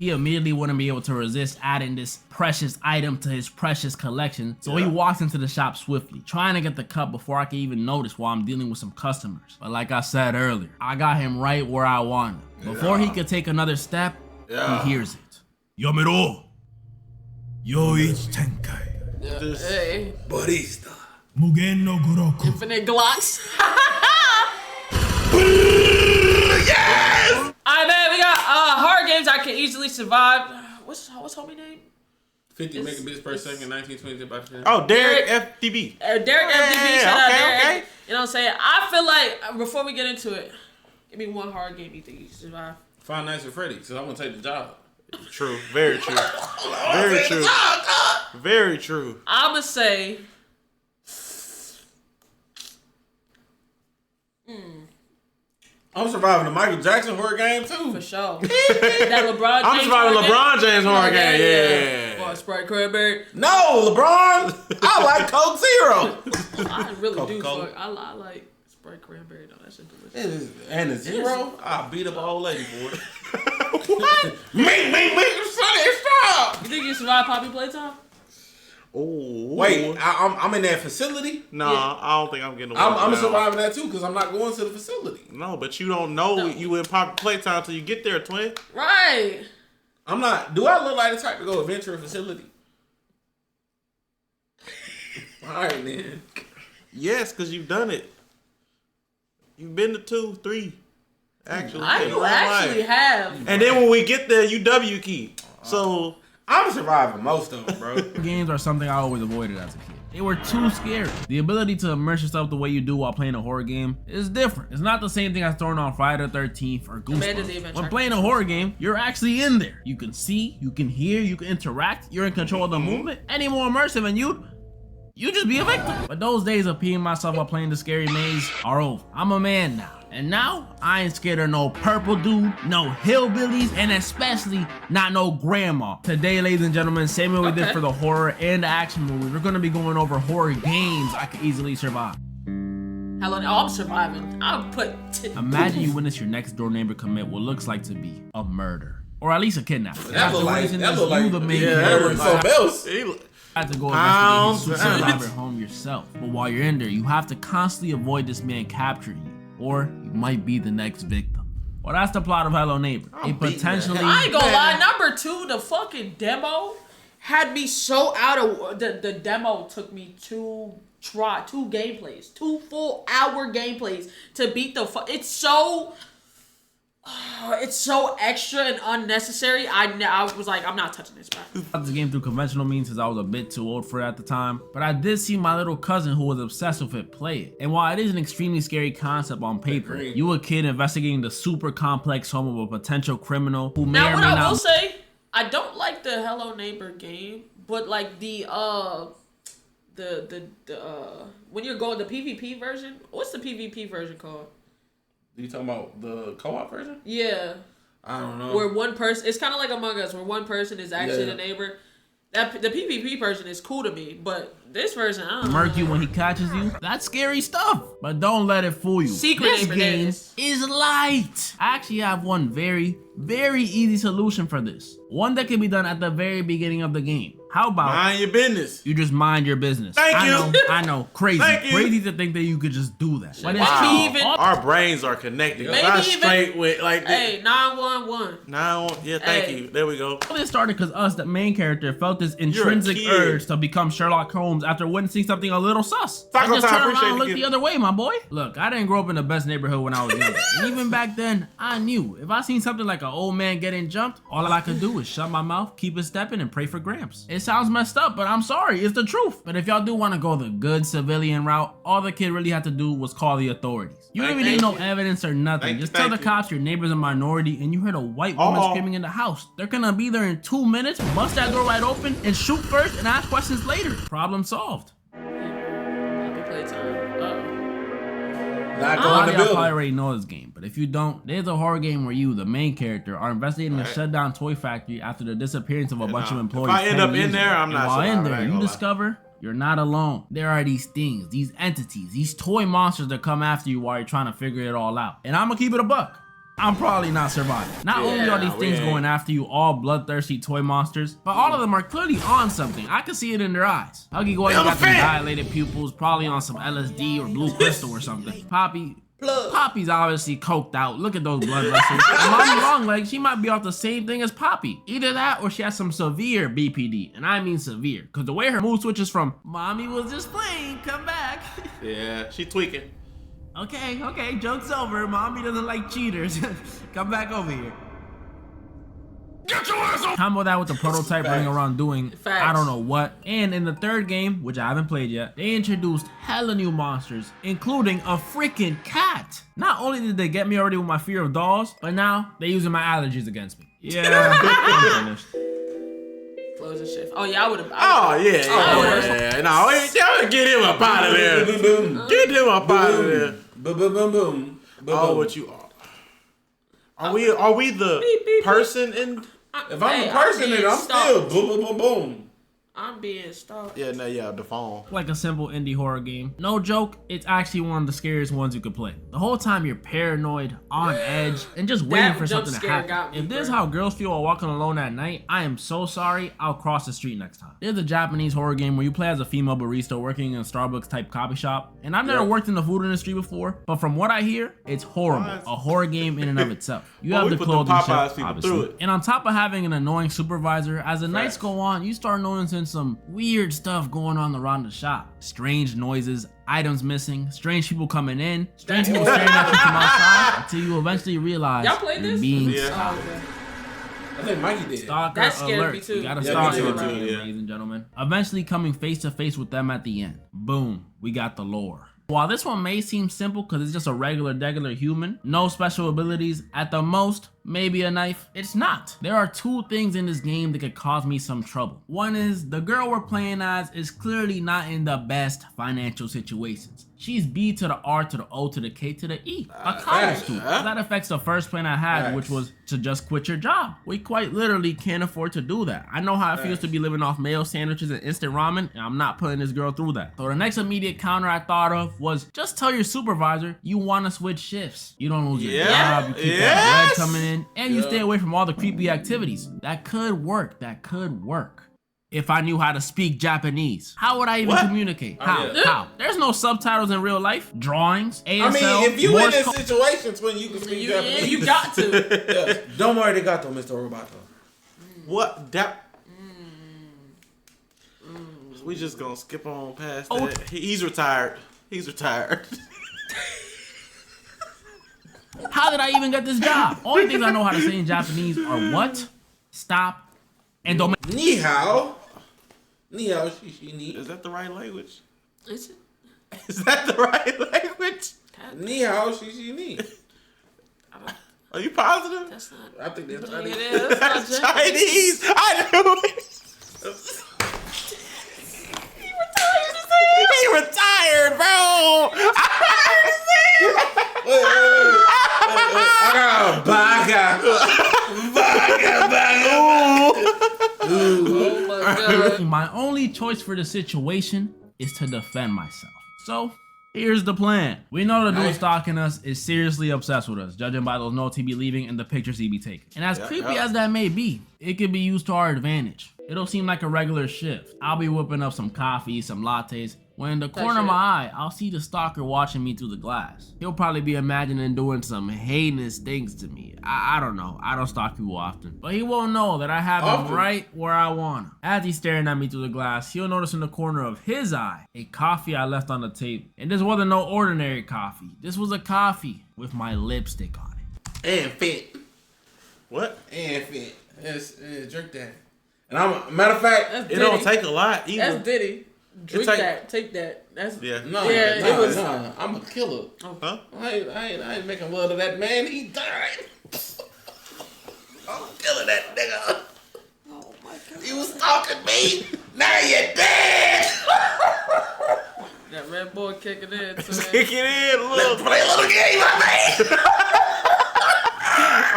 He immediately wouldn't be able to resist adding this precious item to his precious collection, so he walks into the shop swiftly, trying to get the cup before I can even notice while I'm dealing with some customers. But like I said earlier, I got him right where I wanted. Before he could take another step, he hears it. Yamero! Yoichi Tenkai. Hey. Barista. Mugen no Goroku. Infinite Glocks. Yes! Alright, man, we got hard games I can easily survive. What's homie name? 50 megabits per second, 1920 by 10. Oh, DerekFDB. DerekFDB, shout out Derek. Okay. You know what I'm saying? I feel like, before we get into it, give me one hard game you think you can survive. Five Nights at Freddy's, because I want to take the job. True. Very true. Very true. Very true. I'ma say... I'm surviving the Michael Jackson horror game, too. For sure. That LeBron James I'm surviving LeBron James horror game. Yeah. Or Sprite Cranberry. No, LeBron. I like Coke Zero. I really do. Coca-Cola. Fuck. I like Sprite Cranberry, though. That shit delicious. And a zero, I'll beat up an old lady for it. What? Me, Sonny, stop. You think you survive Poppy Playtime? Oh. Wait, I'm in that facility? Nah, Yeah. I don't think I'm getting away. I'm surviving that, too, because I'm not going to the facility. No, but you don't know you in Poppy Playtime till you get there, twin. Right. I'm not. Do I look like the type to go adventure a facility? All right, then. Yes, because you've done it. You've been to 2, 3. Actually. You actually have. And then when we get there, you W key. So I'm surviving most of them, bro. Games are something I always avoided as a kid. They were too scary. The ability to immerse yourself the way you do while playing a horror game is different. It's not the same thing as throwing on Friday the 13th or Goosebumps. When playing a horror game, you're actually in there. You can see, you can hear, you can interact, you're in control of the movement. Any more immersive and you just be a victim. But those days of peeing myself while playing the scary maze are over. I'm a man now. And now, I ain't scared of no purple dude, no hillbillies, and especially not no grandma. Today, ladies and gentlemen, same way we did for the horror and the action movies, we're gonna be going over horror games I can easily survive. Hello, I'm surviving. I'll put... Imagine you witness your next door neighbor commit what looks like to be a murder. Or at least a kidnapping. That look like, the main that character. look something else. You have to go investigate his survivor home yourself. But while you're in there, you have to constantly avoid this man capturing you. Or you might be the next victim. Well, that's the plot of Hello Neighbor. It potentially... I ain't gonna lie, number 2, the fucking demo had me so out of... The demo took me 2 gameplays. 2 full hour gameplays to beat the... It's so extra and unnecessary. I was like, I'm not touching this, bro. I got this game through conventional means since I was a bit too old for it at the time, but I did see my little cousin who was obsessed with it play it. And while it is an extremely scary concept on paper, you a kid investigating the super complex home of a potential criminal who may or may not... Now, what I will say, I don't like the Hello Neighbor game, but like when you're going the PvP version, what's the PvP version called? You talking about the co-op version? Yeah. I don't know. Where one person, it's kind of like Among Us, where one person is actually the neighbor. The PvP version is cool to me, but this version, I don't know. Murk you when he catches you. That's scary stuff. But don't let it fool you. Secret this neighbor game is light. I actually have one very, very easy solution for this. One that can be done at the very beginning of the game. How about mind your business? You just mind your business. Thank you. I know. Crazy. Crazy to think that you could just do that. But our brains are connected. Maybe not even, straight with like this. Hey, 911. Yeah, thank you. There we go. This started because us, the main character, felt this intrinsic urge to become Sherlock Holmes after witnessing something a little sus. I just turned around and looked the other way, my boy. Look, I didn't grow up in the best neighborhood when I was younger. And even back then, I knew if I seen something like an old man getting jumped, all I could do is shut my mouth, keep it stepping, and pray for Gramps. It sounds messed up, but I'm sorry, it's the truth. But if y'all do want to go the good civilian route, all the kid really had to do was call the authorities. You don't even need no evidence or nothing. Just tell the cops your neighbor's a minority and you heard a white woman screaming in the house. They're gonna be there in 2 minutes, bust that door wide open, and shoot first and ask questions later. Problem solved. Happy playtime. Not going to build. Probably already know this game, but if you don't, there's a horror game where you, the main character, are investigating a shut down toy factory after the disappearance of a bunch of employees. If I end up in there, I'm not. While in there, you discover you're not alone. There are these things, these entities, these toy monsters that come after you while you're trying to figure it all out. And I'm gonna keep it a buck. I'm probably not surviving. Not only are these things going after you, all bloodthirsty toy monsters, but all of them are clearly on something. I can see it in their eyes. Huggy Boy got them dilated pupils, probably on some LSD or blue crystal or something. Poppy's obviously coked out. Look at those blood vessels. And Mommy Longlegs, she might be off the same thing as Poppy. Either that or she has some severe BPD. And I mean severe. Because the way her mood switches from, Mommy was just playing, come back. Yeah, she tweaking. Okay, joke's over. Mommy doesn't like cheaters. Come back over here. Get your ass on! Combo that with the prototype running around doing I don't know what. And in the third game, which I haven't played yet, they introduced hella new monsters, including a freaking cat. Not only did they get me already with my fear of dolls, but now they're using my allergies against me. Yeah, I'm finished. Close the shift. Oh yeah, I would have. Oh yeah. No, get him up out of there. Get him up out of there. Boom. Oh, what you are? Are we the person in? If I'm the person, then I'm still boom. I'm being stalked. Yeah, the phone. Like a simple indie horror game. No joke, it's actually one of the scariest ones you could play. The whole time you're paranoid, on edge, and just waiting for something to happen. If this is how girls feel while walking alone at night, I am so sorry, I'll cross the street next time. There's a Japanese horror game where you play as a female barista working in a Starbucks type coffee shop. And I've never worked in the food industry before, but from what I hear, it's horrible. A horror game in and of itself. You have the clothing chef, obviously. And on top of having an annoying supervisor, as the nights go on, you start noticing some weird stuff going on around the shop. Strange noises, items missing, strange people coming in, strange people staring at you from outside, until you eventually realize you're being stalked. I think Mikey did. Stalker that scared alert. me too. You got a stalker alert, ladies and gentlemen. Eventually coming face to face with them at the end. Boom, we got the lore. While this one may seem simple because it's just a regular human, no special abilities, at the most, maybe a knife, it's not. There are two things in this game that could cause me some trouble. One is, the girl we're playing as is clearly not in the best financial situations. She's B to the R to the O to the K to the E, a college student. That affects the first plan I had, which was to just quit your job. We quite literally can't afford to do that. I know how it feels to be living off mayo sandwiches and instant ramen, and I'm not putting this girl through that. So the next immediate counter I thought of was, just tell your supervisor you want to switch shifts. You don't lose your job, you keep that bread coming in, and you stay away from all the creepy activities. That could work. If I knew how to speak Japanese. How would I even communicate? How? There's no subtitles in real life. Drawings, ASL, I mean, if you in this situations when you can speak Japanese. You got to. Don't worry, they got to, Mr. Roboto. What? We just gonna skip on past that. He's retired. How did I even get this job? Only things I know how to say in Japanese are what, stop, and don't make. Ni hao. Ni hao, shishi, ni. Is that the right language? Is it? Is that the right language? Ni hao, shishi, ni. Are you positive? That's not. I think that's Chinese. That's Chinese. I knew it. He retired, bro. Oh my God. My only choice for the situation is to defend myself. So here's the plan. We know the dude stalking us is seriously obsessed with us, judging by those notes he be leaving and the pictures he be taking. And as creepy as that may be, it could be used to our advantage. It'll seem like a regular shift. I'll be whipping up some coffee, some lattes, when in the corner of my eye, I'll see the stalker watching me through the glass. He'll probably be imagining doing some heinous things to me. I don't know. I don't stalk people often. But he won't know that I have him right where I want him. As he's staring at me through the glass, he'll notice in the corner of his eye a coffee I left on the table. And this wasn't no ordinary coffee. This was a coffee with my lipstick on it. And fit. What? And fit. It's jerk that. And matter of fact, it don't take a lot either. That's Diddy. Drink that, take that. That's No, I'm a killer. Huh? I ain't making love to that man. He died. I'm killing that nigga. Oh my God. You was stalking me. Now you're dead. That Red Bull kicking in. Kicking in, look. Let's play a little game, my man.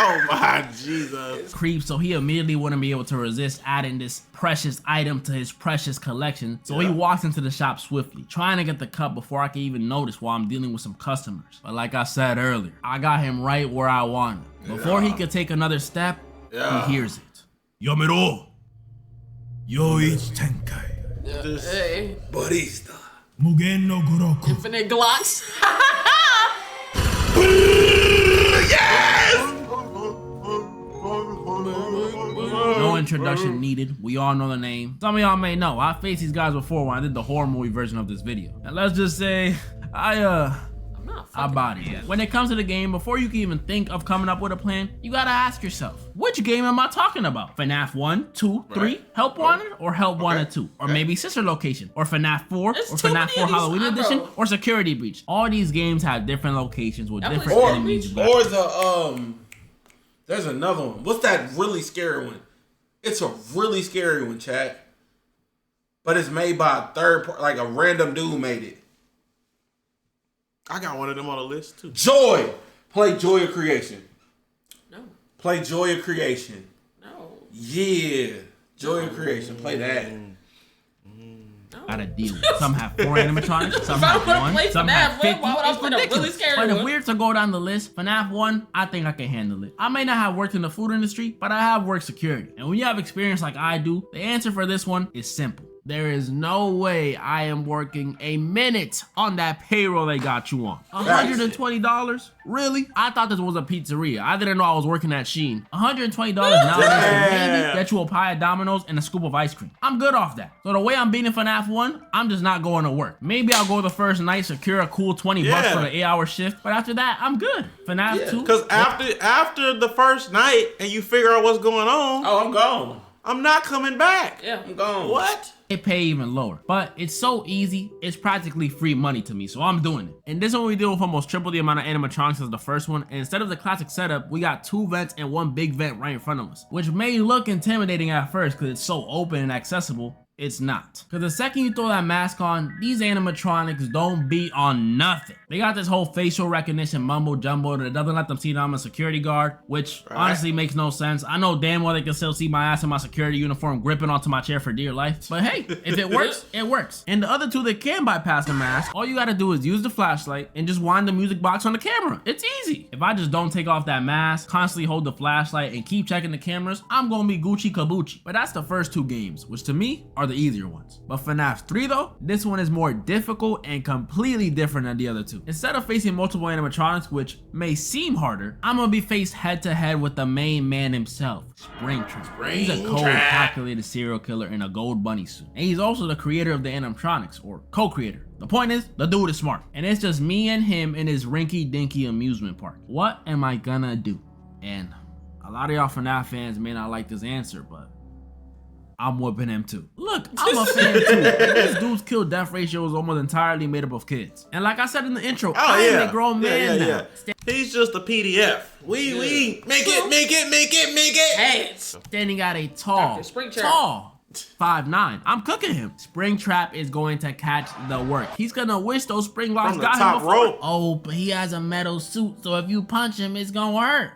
Oh my Jesus. Creep, so he immediately wouldn't be able to resist adding this precious item to his precious collection. So he walks into the shop swiftly, trying to get the cup before I can even notice while I'm dealing with some customers. But like I said earlier, I got him right where I wanted. Before he could take another step, he hears it. Yamero. Yoichi Tenkai. Hey. Barista. Mugen no Goroku. Infinite Glocks. No introduction needed. We all know the name. Some of y'all may know. I faced these guys before when I did the horror movie version of this video. And let's just say, I body it. When it comes to the game, before you can even think of coming up with a plan, you gotta ask yourself, which game am I talking about? FNaF 1, 2, 3, Help Wanted, or Help Wanted 2? Or maybe Sister Location, or FNaF 4, or FNaF 4 Halloween Edition, or Security Breach. All these games have different locations with different enemies. Or there's another one. What's that really scary one? It's a really scary one, chat. But it's made by a third party, like a random dude made it. I got one of them on the list too. Joy! Play Joy of Creation. No. Play Joy of Creation. No. Yeah. Joy of Creation. Play that. Gotta deal with. Some have 4 animatronics, some If I have wanna 1, play some FNaF, have 50. why would I It's play the really ridiculous. scary But if one? we're to go down the list, FNaF 1, I think I can handle it. I may not have worked in the food industry, but I have worked security. And when you have experience like I do, the answer for this one is simple. There is no way I am working a minute on that payroll they got you on. $120? Really? I thought this was a pizzeria. I didn't know I was working at Shein. $120 nowadays will maybe get you a pie of Domino's and a scoop of ice cream. I'm good off that. So the way I'm beating FNaF 1, I'm just not going to work. Maybe I'll go the first night, secure a cool 20 bucks for the 8-hour shift, but after that, I'm good. FNaF 2. Because after the first night and you figure out what's going on, Oh, I'm gone. I'm not coming back. Yeah. I'm gone. What? They pay even lower, but it's so easy, it's practically free money to me, so I'm doing it. And this one we deal with almost triple the amount of animatronics as the first one, and instead of the classic setup, we got 2 vents and 1 big vent right in front of us, which may look intimidating at first because it's so open and accessible. It's not. Because the second you throw that mask on, these animatronics don't beat on nothing. They got this whole facial recognition mumbo jumbo that doesn't let them see that I'm a security guard, which honestly makes no sense. I know damn well they can still see my ass in my security uniform gripping onto my chair for dear life. But hey, if it works, it works. And the other 2 that can bypass the mask, all you gotta do is use the flashlight and just wind the music box on the camera. It's easy. If I just don't take off that mask, constantly hold the flashlight, and keep checking the cameras, I'm gonna be Gucci Kabuchi. But that's the first 2 games, which to me are the easier ones. But FNaF 3 though, this one is more difficult and completely different than the other 2. Instead of facing multiple animatronics, which may seem harder, I'm gonna be faced head to head with the main man himself, Springtrap. He's a cold, calculated serial killer in a gold bunny suit. And he's also the creator of the animatronics, or co-creator. The point is, the dude is smart. And it's just me and him in his rinky-dinky amusement park. What am I gonna do? And a lot of y'all FNaF fans may not like this answer, but I'm whooping him too. Look, I'm a fan too. This dude's kill death ratio is almost entirely made up of kids. And like I said in the intro, I am a grown man now. He's just a PDF. We Make it. Hands. Standing at a tall, Springtrap. tall 5'9". I'm cooking him. Springtrap is going to catch the work. He's gonna wish those spring locks From the got top him before. rope. Oh, but he has a metal suit, so if you punch him, it's gonna hurt.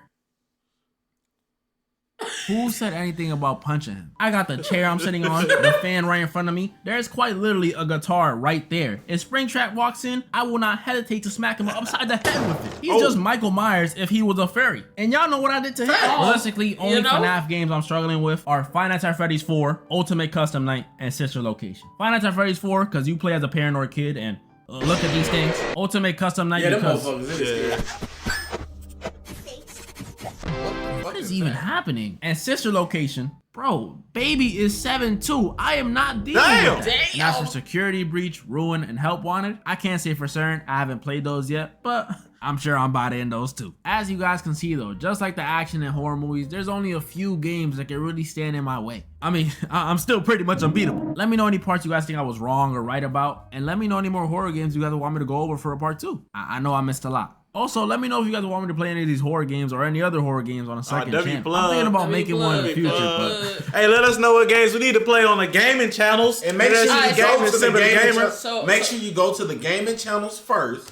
Who said anything about punching him? I got the chair I'm sitting on, the fan right in front of me. There's quite literally a guitar right there. If Springtrap walks in, I will not hesitate to smack him upside the head with it. He's just Michael Myers if he was a fairy. And y'all know what I did to him. Realistically, only FNaF games I'm struggling with are Five Nights at Freddy's 4, Ultimate Custom Night, and Sister Location. Five Nights at Freddy's 4, because you play as a paranoid kid and look at these things. Ultimate Custom Night because... What is even happening? And Sister Location, bro, baby is 7'2". I am not dealing with that. And as for Security Breach, Ruin, and Help Wanted, I can't say for certain. I haven't played those yet, but I'm sure I'm about to end those too. As you guys can see though, just like the action and horror movies, there's only a few games that can really stand in my way. I mean, I'm still pretty much unbeatable. Let me know any parts you guys think I was wrong or right about, and let me know any more horror games you guys want me to go over for a part 2. I know I missed a lot. Also, let me know if you guys want me to play any of these horror games or any other horror games on a second channel. I'm thinking about making one in the future, but... Hey, let us know what games we need to play on the gaming channels. And make sure you go to the gaming Make sure you go to the gaming channels first.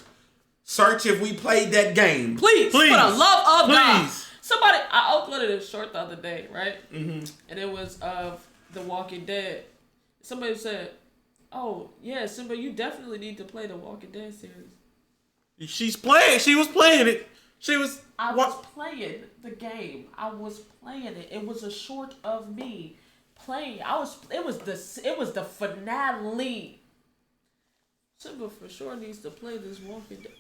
Search if we played that game. Please, for the love of God. Somebody, I uploaded a short the other day, right? Mm-hmm. And it was of The Walking Dead. Somebody said, "Oh yeah, Simba, you definitely need to play the Walking Dead series." She's playing. She was playing it. I was playing the game. I was playing it. It was a short of me playing. It was the finale. Simba for sure needs to play this Walking Dead.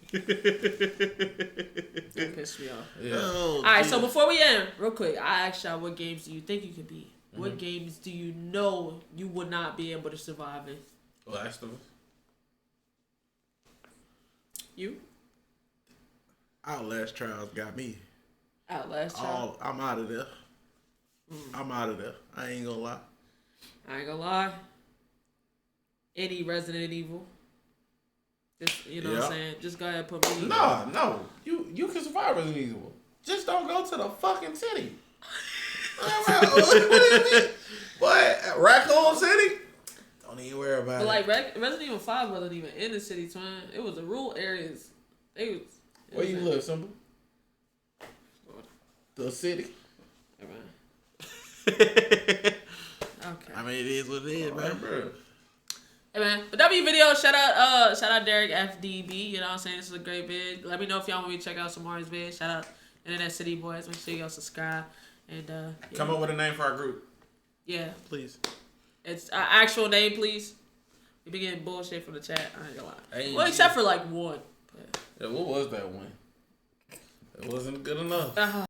That pissed me off. Yeah. Oh, All right, so before we end, real quick, I asked y'all, what games do you think you could beat? What games do you know you would not be able to survive in? Last of Us. You? Outlast Trials got me. Outlast Trials. I'm out of there. I'm out of there. I ain't gonna lie. I ain't gonna lie. Any Resident Evil. Just, you know what I'm saying? Just go ahead and put me. No. You can survive Resident Evil. Just don't go to the fucking city. What do you mean? What? Raccoon City? Don't even worry about But it. like Resident Evil 5 wasn't even in the city, twin. It was the rural areas. Where you live, Simba? The city. Hey, man. Okay. I mean, it is what it is, man. Bro. Hey man, but W video, shout out DerekFDB. You know what I'm saying? This is a great vid. Let me know if y'all want me to check out some more of his vids. Shout out Internet City Boys. Make sure y'all subscribe and yeah. Come up with a name for our group. Yeah, Please. it's actual name, please. We be getting bullshit from the chat. I ain't gonna lie. Hey, Well, except for like one. But... Yeah, what was that one? It wasn't good enough.